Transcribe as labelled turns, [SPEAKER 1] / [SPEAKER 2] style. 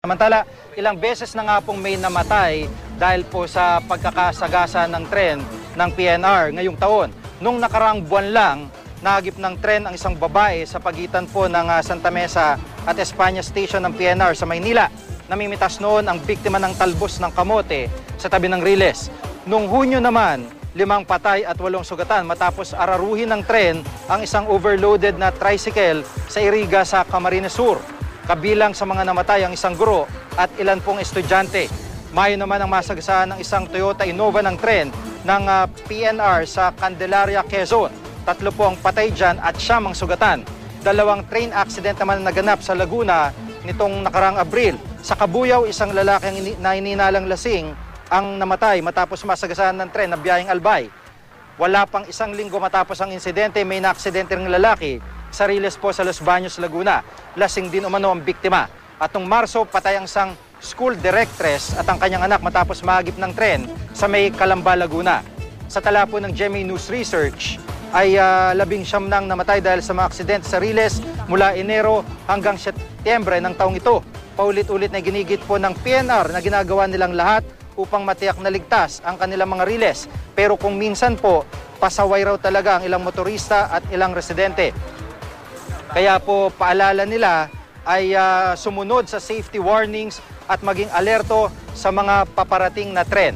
[SPEAKER 1] Samantala, ilang beses na nga pong may namatay dahil po sa pagkakasagasa ng tren ng PNR ngayong taon. Nung nakarang buwan lang, nahagip ng tren ang isang babae sa pagitan po ng Santa Mesa at España Station ng PNR sa Maynila. Namimitas noon ang biktima ng talbos ng kamote sa tabi ng riles. Noong Hunyo naman, 5 patay at 8 sugatan matapos araruhin ng tren ang isang overloaded na tricycle sa Iriga sa Camarines Sur. Kabilang sa mga namatay ang isang guro at ilan pong estudyante. Mayo naman ang masagasaan ng isang Toyota Innova ng tren ng PNR sa Candelaria, Quezon. 3 po ang patay dyan at 9 ang sugatan. 2 train accident naman naganap sa Laguna nitong nakarang Abril. Sa Kabuyaw, isang lalaking na ininalang lasing ang namatay matapos masagasaan ng tren na biyaheng Albay. Wala pang 1 linggo matapos ang insidente, may na-aksidente ng lalaki sa riles po sa Los Baños, Laguna. Lasing din umano ang biktima. At noong Marso, patay ang isang school directress at ang kanyang anak matapos mahagip ng tren sa may Calamba, Laguna. Sa tala po ng GMA News Research ay 19 nang namatay dahil sa mga aksidente sa riles mula Enero hanggang Setyembre ng taong ito. Paulit-ulit na ginigit po ng PNR na ginagawa nilang lahat upang matiyak na ligtas ang kanilang mga riles. Pero kung minsan po, pasaway raw talaga ang ilang motorista at ilang residente. Kaya po paalala nila ay sumunod sa safety warnings at maging alerto sa mga paparating na tren.